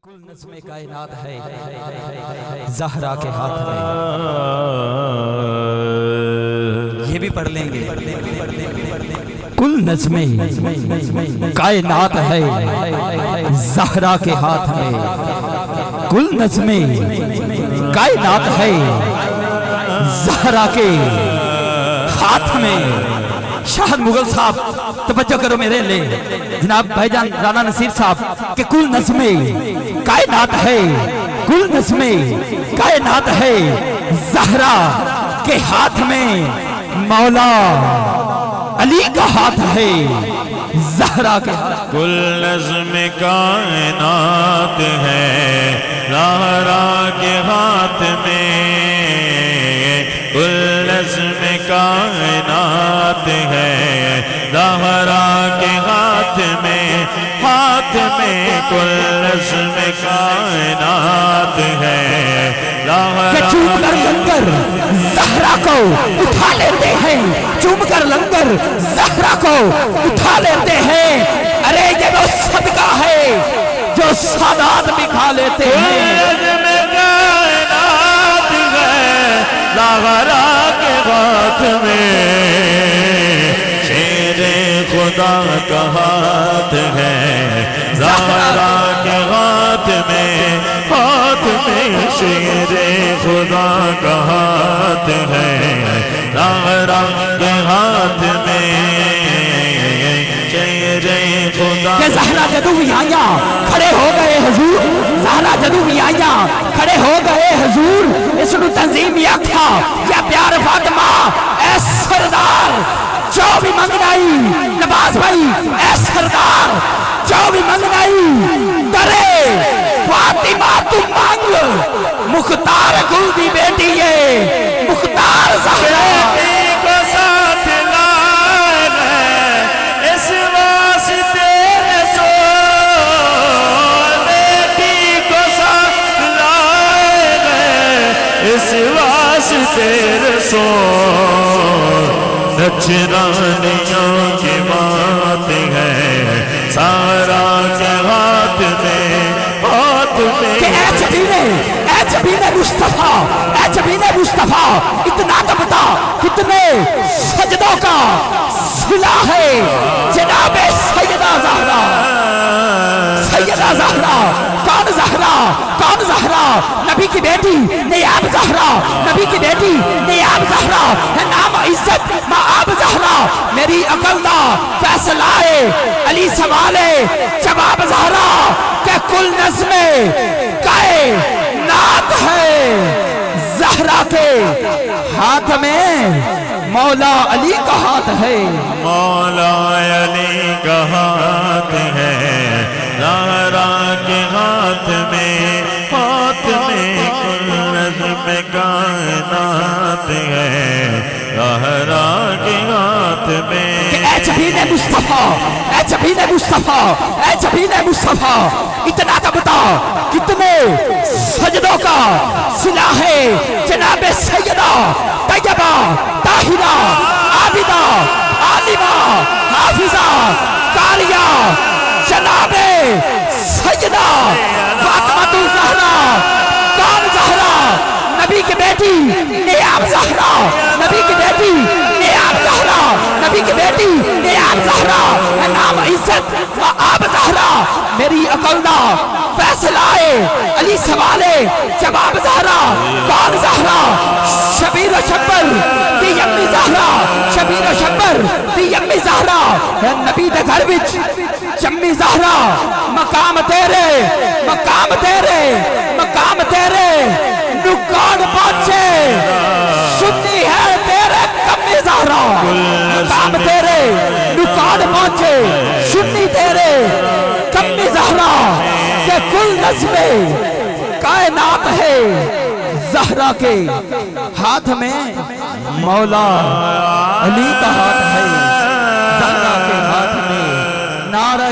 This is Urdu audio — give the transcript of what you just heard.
کل نظم کائنات ہے زہرا کے ہاتھ میں. یہ بھی پڑھ لیں گے. کل نظم کائنات ہے زہرا کے ہاتھ میں. کل نظم کائنات ہے زہرا کے ہاتھ میں. شاہد مغل صاحب توجہ کرو میرے لے. جناب بھائی جان رانا نصیر صاحب کہ کل نظم کائنات ہے, کل نظم کائنات ہے زہرا کے ہاتھ میں. مولا علی کا ہاتھ ہے زہرا کے ہاتھ. کل نظم کائنات ہے زہرا کے ہاتھ میں. کل نظم کائنات ہے زہرا کے ہاتھ میں. ہاتھ میں کل نظم کائنات ہے کہ چوم کر لنگر زہرا کو اٹھا لیتے ہیں. چوم کر لنگر زہرا کو اٹھا لیتے ہیں. ارے یہ وہ صدقہ ہے جو سادات بھی کھا لیتے ہیں. زہرا کے ہاتھ میں شیر خدا کا ہاتھ ہے. زہرا کے ہاتھ میں, ہاتھ میں شیر خدا کا ہاتھ ہے. زہرا کے ہاتھ میں شیر خدا. کہ زہرا جدوی آیا کھڑے ہو گئے حضور. زہرا جدوی آیا کھڑے ہو گئے حضور. اس نو تنظیم یا کھا یا پیار فاطمہ اے سردار جو بھی منگنائی. نواز بھائی اے سردار جو بھی منگنائی درے فاطمہ تو مانگ. مختار گل دی بیٹی ہے مختار زہرا کو ساتھ لائے اس واسطے رسول. بیٹی کو ساتھ لائے اس واسطے رسول. نچرانیوں کی بات ہے سارا کے ہاتھ میں, ہاتھ میں. کہ اے جبین مصطفیٰ, اے جبین مصطفیٰ اتنا تو بتا کتنے سجدوں کا صلہ ہے جناب سیدہ زہرا. سیدہ زہرا کون زہرا, کون زہرا؟ نبی کی بیٹی نیاب زہرا, نبی کی بیٹی نیاب زہرا ہے. نام عزت مآب زہرا. میری عقل دا فیصلہ ہے علی سوالے جواب زہرا. کہ کل نظم کائنات ہے زہرا کے ہاتھ میں. مولا علی کا ہاتھ ہے, مولا علی کا ہاتھ ہے زہرا کے ہاتھ میں. ہاتھ میں کل نظم کائنات ہے زہرا کے ہاتھ میں. کہ اے جبین مصطفیٰ, اے جبین مصطفیٰ, اے جبین مصطفیٰ اتنا تو بتا کتنے سجدوں کا صلہ ہے جناب سیدہ طیبہ طاہرہ عابدہ عالمہ حافظہ قاریہ جناب سیدہ فاطمہ الزہرا. کون زہرا؟ نبی کی بیٹی نیاب زہرا, نبی کی بیٹی نیاب زہرا, نبی کی بیٹی نیاب زہرا ہے. نام عزت مآب زہرا. میری عقل دا فیصلہ ہے علی سوالے جواب زہرا. کون زہرا؟ شبیر و شبر دی امی زہرا, شبیر و شبر دی امی زہرا ہے. نبی دے گھر وچ جمی زہرا. مقام تیرے, مقام تیرے, مقام تیرے نکان پہنچے سنی ہے تیرے کمی زہرا. مقام تیرے نکان پہنچے سنی تیرے کمی زہرا. کہ کل نظم کائنات ہے زہرا کے ہاتھ میں. مولا علی کا ہاتھ ہے زہرا کے ہاتھ میں. نعرہ